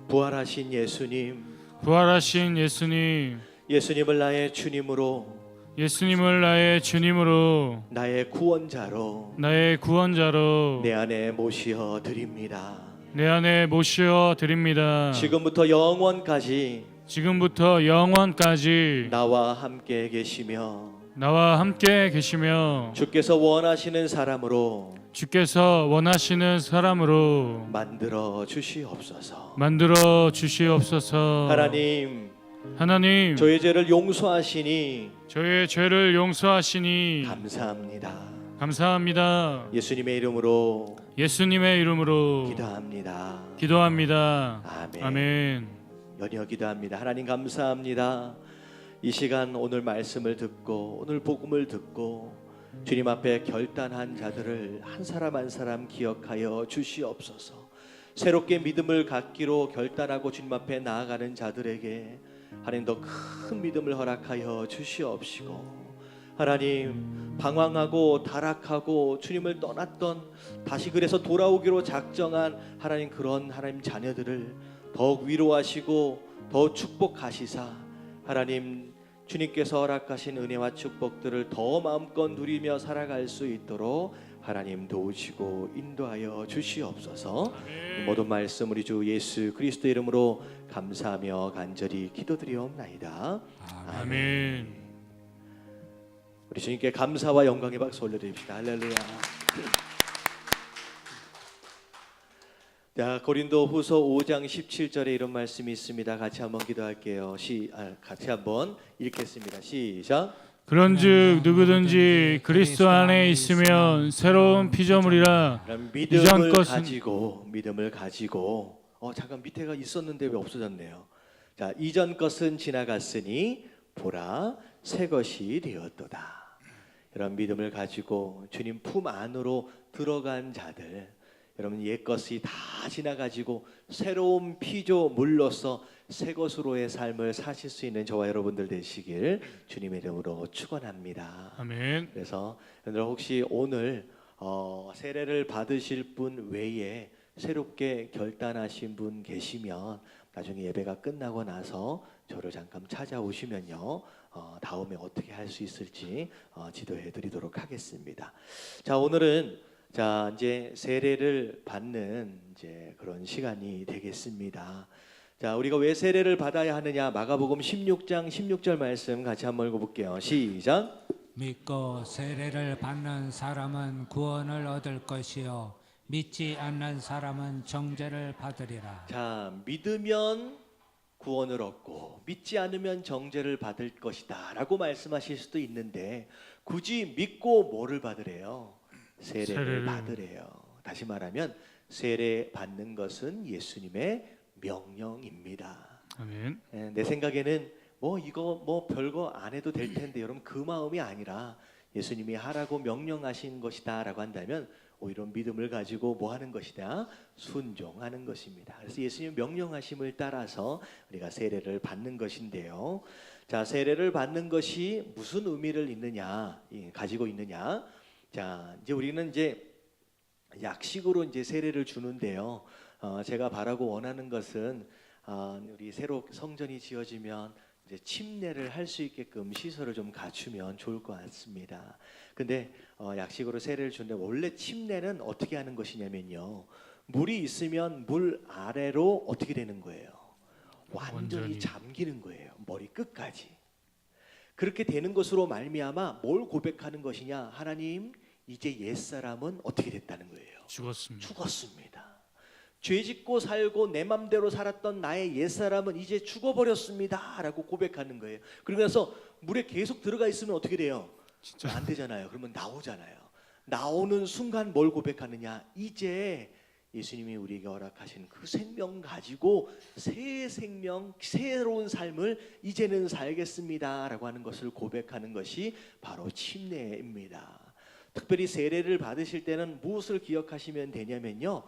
부활하신 예수님, 부활하신 예수님, 예수님을 나의 주님으로, 예수님을 나의 주님으로, 나의 구원자로 나의 구원자로 내 안에 모시어 드립니다. 내 안에 모시어 드립니다. 지금부터 영원까지 지금부터 영원까지 나와 함께 계시며 나와 함께 계시며 주께서 원하시는 사람으로 주께서 원하시는 사람으로 만들어 주시옵소서. 만들어 주시옵소서. 하나님, 저의 죄를 용서하시니 저의 죄를 용서하시니 감사합니다. 감사합니다. 예수님의 이름으로 예수님의 이름으로 기도합니다. 기도합니다. 아멘. 아멘. 연이어 기도합니다. 하나님 감사합니다. 이 시간 오늘 말씀을 듣고 오늘 복음을 듣고 주님 앞에 결단한 자들을 한 사람 한 사람 기억하여 주시옵소서. 새롭게 믿음을 갖기로 결단하고 주님 앞에 나아가는 자들에게 하나님 더 큰 믿음을 허락하여 주시옵시고, 하나님 방황하고 타락하고 주님을 떠났던, 다시 그래서 돌아오기로 작정한 하나님 그런 하나님 자녀들을 더욱 위로하시고 더 축복하시사 하나님 주님께서 허락하신 은혜와 축복들을 더 마음껏 누리며 살아갈 수 있도록 하나님 도우시고 인도하여 주시옵소서. 이 모든 말씀 우리 주 예수 그리스도 이름으로 감사하며 간절히 기도드리옵나이다. 아멘. 우리 주님께 감사와 영광의 박수 올려드립시다. 할렐루야. 자, 고린도후서 5장 17절에 이런 말씀이 있습니다. 같이 한번 기도할게요. 같이 한번 읽겠습니다. 시작. 그런즉 누구든지 그리스도 안에 있으면 새로운 피조물이라. 믿음을 이전 가지고 잠깐 밑에가 있었는데 왜 없어졌네요. 자, 이전 것은 지나갔으니 보라 새 것이 되었도다. 이런 믿음을 가지고 주님 품 안으로 들어간 자들, 여러분 옛 것이 다 지나가지고 새로운 피조물로서 새 것으로의 삶을 사실 수 있는 저와 여러분들 되시길 주님의 이름으로 축원합니다. 아멘. 그래서 여러분 혹시 오늘 세례를 받으실 분 외에 새롭게 결단하신 분 계시면 나중에 예배가 끝나고 나서 저를 잠깐 찾아오시면요, 다음에 어떻게 할 수 있을지 지도해 드리도록 하겠습니다. 자, 오늘은 이제 세례를 받는 이제 그런 시간이 되겠습니다. 자, 우리가 왜 세례를 받아야 하느냐? 마가복음 16장 16절 말씀 같이 한번 읽어볼게요. 시작. 믿고 세례를 받는 사람은 구원을 얻을 것이요 믿지 않는 사람은 정죄를 받으리라. 자, 믿으면 구원을 얻고 믿지 않으면 정죄를 받을 것이다 라고 말씀하실 수도 있는데 굳이 믿고 뭐를 받으래요? 세례를 받으래요. 다시 말하면 세례 받는 것은 예수님의 명령입니다. 아멘. 내 생각에는 뭐 이거 뭐 별거 안 해도 될 텐데 여러분 그 마음이 아니라 예수님이 하라고 명령하신 것이다 라고 한다면 오히려 믿음을 가지고 뭐 하는 것이다? 순종하는 것입니다. 그래서 예수님 명령하심을 따라서 우리가 세례를 받는 것인데요. 자, 세례를 받는 것이 무슨 의미를 가지고 있느냐? 자, 이제 우리는 이제 약식으로 이제 세례를 주는데요. 제가 바라고 원하는 것은 우리 새로 성전이 지어지면 이제 침례를 할 수 있게끔 시설을 좀 갖추면 좋을 것 같습니다. 근데 약식으로 세례를 주는데 원래 침례는 어떻게 하는 것이냐면요. 물이 있으면 물 아래로 어떻게 되는 거예요? 완전히 잠기는 거예요. 머리 끝까지. 그렇게 되는 것으로 말미암아 뭘 고백하는 것이냐? 하나님, 이제 옛사람은 어떻게 됐다는 거예요? 죽었습니다. 죄짓고 살고 내 맘대로 살았던 나의 옛사람은 이제 죽어버렸습니다 라고 고백하는 거예요. 그러고 나서 물에 계속 들어가 있으면 어떻게 돼요? 안 되잖아요. 그러면 나오잖아요. 나오는 순간 뭘 고백하느냐? 이제 예수님이 우리에게 허락하신 그 생명 가지고 새 생명, 새로운 삶을 이제는 살겠습니다 라고 하는 것을 고백하는 것이 바로 침례입니다. 특별히 세례를 받으실 때는 무엇을 기억하시면 되냐면요.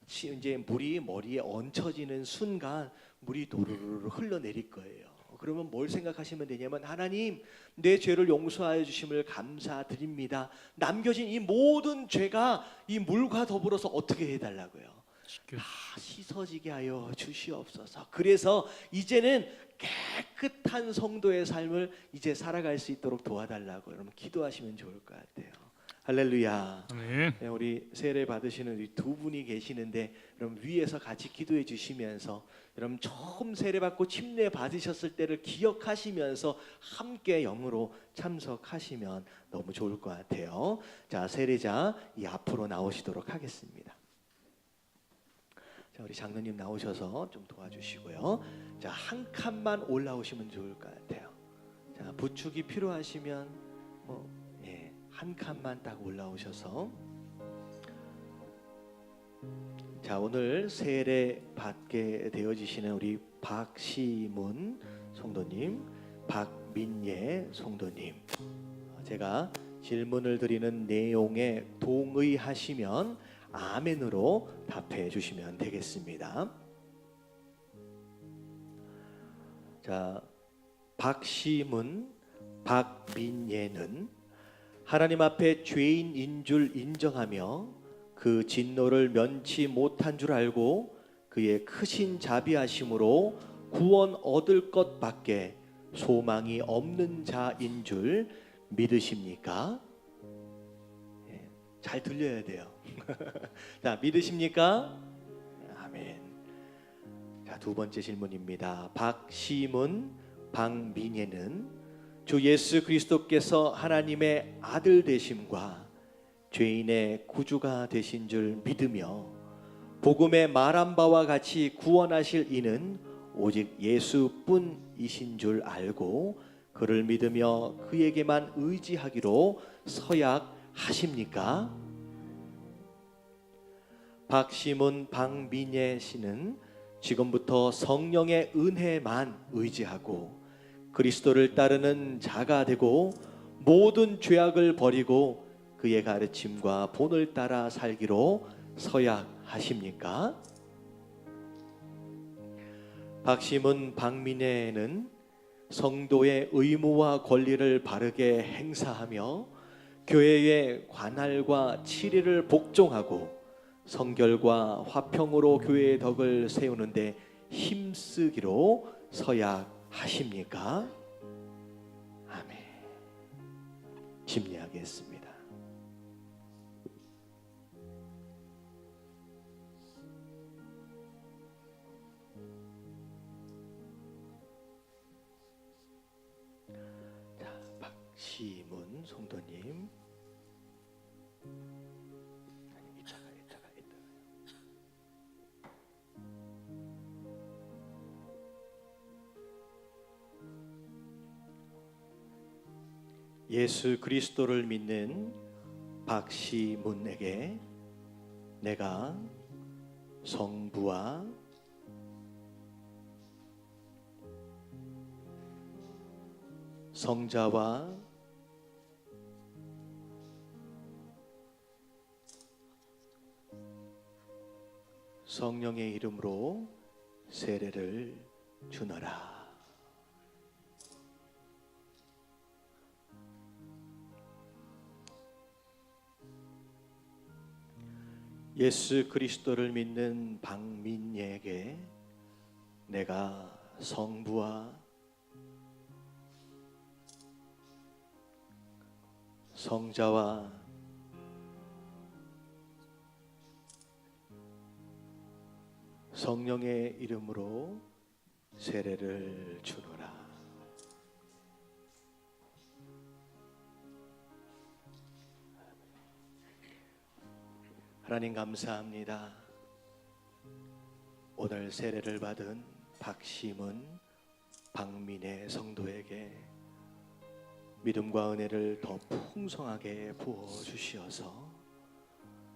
이제 물이 머리에 얹혀지는 순간 물이 도르르 흘러내릴 거예요. 그러면 뭘 생각하시면 되냐면 하나님, 내 죄를 용서하여 주심을 감사드립니다. 남겨진 이 모든 죄가 이 물과 더불어서 어떻게 해달라고요? 다 씻어지게 하여 주시옵소서. 그래서 이제는 깨끗한 성도의 삶을 이제 살아갈 수 있도록 도와달라고 여러분 기도하시면 좋을 것 같아요. 할렐루야. 네, 우리 세례 받으시는 우리 두 분이 계시는데 여러분 위에서 같이 기도해 주시면서 여러분 처음 세례 받고 침례 받으셨을 때를 기억하시면서 함께 영으로 참석하시면 너무 좋을 것 같아요. 자, 세례자 이 앞으로 나오시도록 하겠습니다. 자, 우리 장로님 나오셔서 좀 도와주시고요. 자, 한 칸만 올라오시면 좋을 것 같아요. 자, 부축이 필요하시면 한 칸만 딱 올라오셔서 자, 오늘 세례 받게 되어지시는 우리 박시문 성도님, 박민예 성도님, 제가 질문을 드리는 내용에 동의하시면 아멘으로 답해 주시면 되겠습니다. 자, 박시문, 박민예는 하나님 앞에 죄인인 줄 인정하며 그 진노를 면치 못한 줄 알고 그의 크신 자비하심으로 구원 얻을 것밖에 소망이 없는 자인 줄 믿으십니까? 잘 들려야 돼요. 자, 믿으십니까? 아멘. 자, 두 번째 질문입니다. 박시문, 박민예는 주 예수 그리스도께서 하나님의 아들 되심과 죄인의 구주가 되신 줄 믿으며 복음에 말한 바와 같이 구원하실 이는 오직 예수뿐이신 줄 알고 그를 믿으며 그에게만 의지하기로 서약하십니까? 박시문, 박민예 씨는 지금부터 성령의 은혜만 의지하고 그리스도를 따르는 자가 되고 모든 죄악을 버리고 그의 가르침과 본을 따라 살기로 서약하십니까? 박시문, 박민혜는 성도의 의무와 권리를 바르게 행사하며 교회의 관할과 치리를 복종하고 성결과 화평으로 교회의 덕을 세우는데 힘쓰기로 서약하십니까? 아멘. 심리하겠습니다. 예수 그리스도를 믿는 박시문에게 내가 성부와 성자와 성령의 이름으로 세례를 주노라. 예수 그리스도를 믿는 박민예에게 내가 성부와 성자와 성령의 이름으로 세례를 주노라. 하나님 감사합니다. 오늘 세례를 받은 박심은 박민의 성도에게 믿음과 은혜를 더 풍성하게 부어 주시어서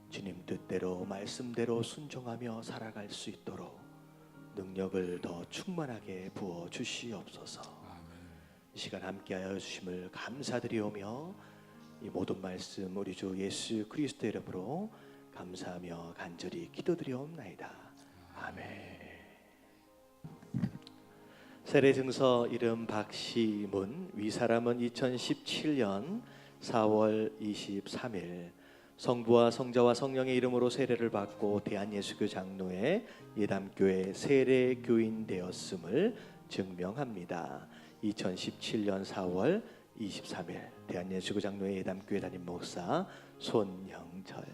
주님 뜻대로 말씀대로 순종하며 살아갈 수 있도록 능력을 더 충만하게 부어 주시옵소서. 이 시간 함께하여 주심을 감사드리오며 이 모든 말씀 우리 주 예수 그리스도 이름으로 감사하며 간절히 기도드리옵나이다. 아멘. 세례 증서 이름 박시문, 위사람은 2017년 4월 23일 성부와 성자와 성령의 이름으로 세례를 받고 대한예수교 장로회 예담교회 세례교인 되었음을 증명합니다. 2017년 4월 23일 대한예수교 장로회 예담교회 담임 목사 손영철.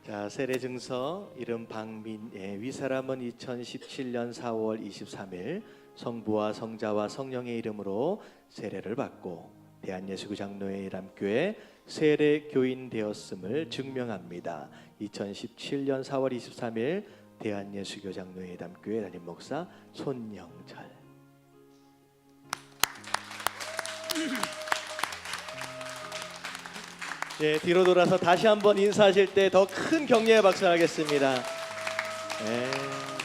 자, 세례 증서 이름 박민예, 위사람은 2017년 4월 23일 성부와 성자와 성령의 이름으로 세례를 받고 대한예수교 장로회 예담교회 세례교인 되었음을 증명합니다. 2017년 4월 23일 대한예수교 장로회 예담교회 담임 목사 손영철. 네, 뒤로 돌아서 다시 한번 인사하실 때 더 큰 격려의 박수 하겠습니다. 네,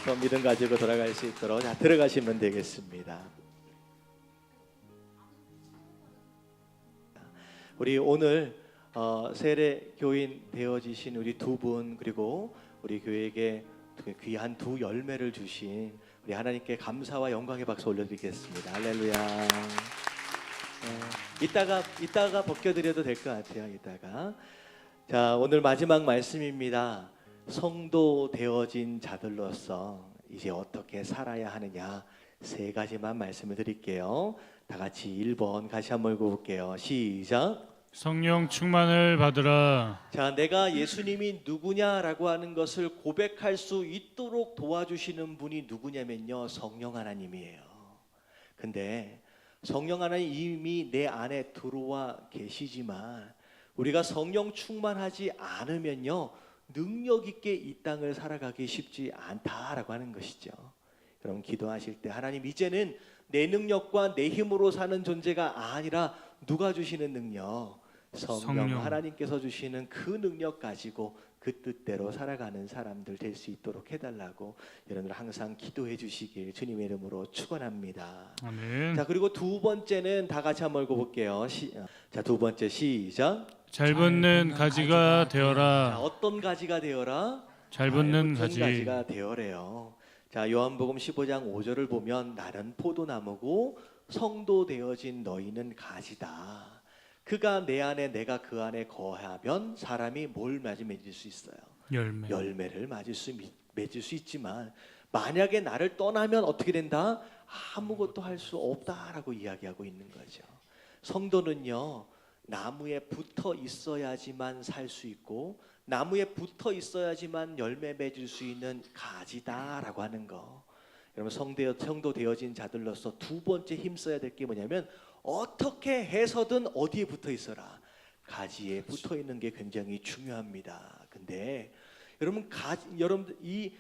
더 믿음 가지고 돌아갈 수 있도록 자, 들어가시면 되겠습니다. 우리 오늘 세례 교인 되어지신 우리 두 분, 그리고 우리 교회에게 귀한 두 열매를 주신 우리 하나님께 감사와 영광의 박수 올려드리겠습니다. 할렐루야. 이따가 벗겨드려도 될 것 같아요. 이따가. 자, 오늘 마지막 말씀입니다. 성도 되어진 자들로서 이제 어떻게 살아야 하느냐, 세 가지만 말씀을 드릴게요. 다 같이 1번 같이 한번 읽어볼게요. 시작. 성령 충만을 받으라. 자, 내가 예수님이 누구냐라고 하는 것을 고백할 수 있도록 도와주시는 분이 누구냐면요, 성령 하나님이에요. 근데 성령 하나님 이미 내 안에 들어와 계시지만 우리가 성령 충만하지 않으면요, 능력 있게 이 땅을 살아가기 쉽지 않다라고 하는 것이죠. 여러분 기도하실 때 하나님, 이제는 내 능력과 내 힘으로 사는 존재가 아니라 누가 주시는 능력? 성령 하나님께서 주시는 그 능력 가지고 그 뜻대로 살아가는 사람들 될 수 있도록 해달라고 여러분들 항상 기도해 주시길 주님의 이름으로 축원합니다. 아멘. 자, 그리고 두 번째는 다 같이 한번 읽어볼게요. 자, 두 번째 시작. 잘 붙는 가지가 자, 되어라. 어떤 가지가 되어라? 잘 붙는 가지가 되어래요. 자, 요한복음 15장 5절을 보면 나는 포도나무고 성도 되어진 너희는 가지다. 그가 내 안에 내가 그 안에 거하면 사람이 뭘 맺을 수 있어요? 열매를 맺을 수 있지만 만약에 나를 떠나면 어떻게 된다? 아무것도 할 수 없다라고 이야기하고 있는 거죠. 성도는요, 나무에 붙어 있어야지만 살 수 있고 나무에 붙어 있어야지만 열매 맺을 수 있는 가지다라고 하는 거. 여러분 성도 되어진 자들로서 두 번째 힘써야 될 게 뭐냐면 어떻게 해서든 어디에 붙어 있어라. 가지에 붙어 있는 게 굉장히 중요합니다. 근데 여러분들 이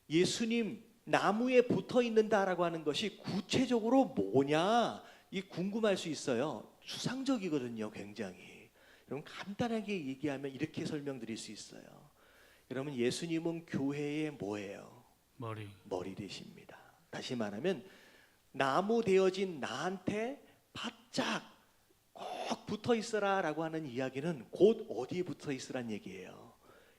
예수님 나무에 붙어 있는다라고 하는 것이 구체적으로 뭐냐 이 궁금할 수 있어요. 추상적이거든요, 굉장히. 여러분 간단하게 얘기하면 이렇게 설명드릴 수 있어요. 여러분 예수님은 교회의 뭐예요? 머리 되십니다. 다시 말하면 나무 되어진 나한테 바짝 꼭 붙어 있어라라고 하는 이야기는 곧 어디에 붙어 있으란 얘기예요.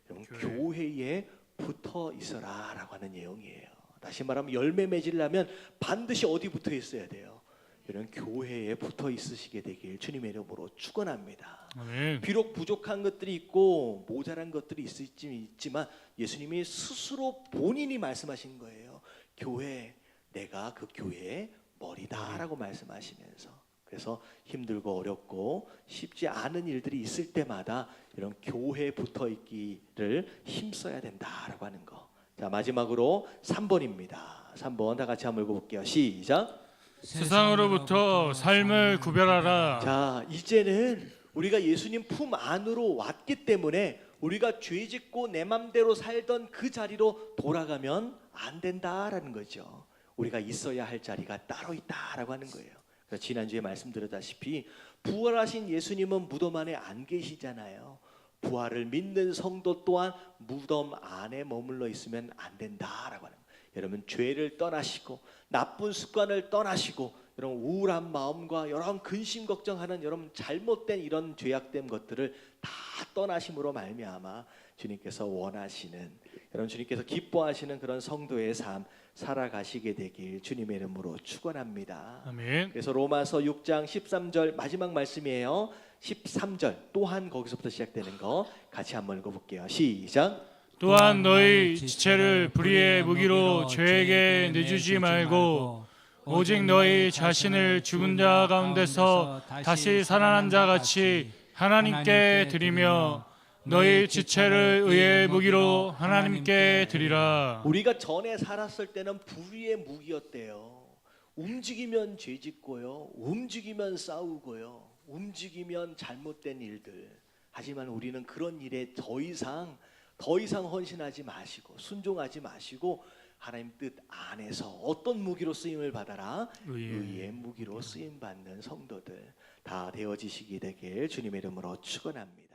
여러분 교회에 붙어 있어라라고 하는 내용이에요. 다시 말하면 열매 맺으려면 반드시 어디 붙어 있어야 돼요? 이런 교회에 붙어 있으시게 되길 주님의 이름으로 축원합니다. 아멘. 비록 부족한 것들이 있고 모자란 것들이 있지만 예수님이 스스로 본인이 말씀하신 거예요. 교회, 내가 그 교회의 머리다라고 말씀하시면서, 그래서 힘들고 어렵고 쉽지 않은 일들이 있을 때마다 이런 교회에 붙어 있기를 힘써야 된다라고 하는 거. 자, 마지막으로 3번입니다. 3번 다 같이 한번 읽어볼게요. 시작. 세상으로부터 삶을 구별하라. 자, 이제는 우리가 예수님 품 안으로 왔기 때문에 우리가 죄짓고 내 맘대로 살던 그 자리로 돌아가면 안 된다라는 거죠. 우리가 있어야 할 자리가 따로 있다라고 하는 거예요. 그래서 지난주에 말씀드렸다시피 부활하신 예수님은 무덤 안에 안 계시잖아요. 부활을 믿는 성도 또한 무덤 안에 머물러 있으면 안 된다라고 하는 거예요. 여러분 죄를 떠나시고 나쁜 습관을 떠나시고 여러분 우울한 마음과 여러 근심 걱정하는 여러분 잘못된 이런 죄악된 것들을 다 떠나심으로 말미암아 주님께서 원하시는, 여러분 주님께서 기뻐하시는 그런 성도의 삶 살아가시게 되길 주님의 이름으로 축원합니다. 아멘. 그래서 로마서 6장 13절 마지막 말씀이에요. 13절 또한 거기서부터 시작되는 거 같이 한번 읽어볼게요. 시작. 또한 너희 지체를 불의의 무기로 죄에게 내주지 말고 오직 너희 자신을 죽은 자 가운데서 다시 살아난 자 같이 하나님께 드리며 너희 지체를 의의 무기로 하나님께 드리라. 우리가 전에 살았을 때는 불의의 무기였대요. 움직이면 죄짓고요, 움직이면 싸우고요, 움직이면 잘못된 일들. 하지만 우리는 그런 일에 더 이상 헌신하지 마시고 순종하지 마시고 하나님 뜻 안에서 어떤 무기로 쓰임을 받아라? 의의 무기로 쓰임 받는 성도들 다 되어지시게 되길 주님의 이름으로 축원합니다.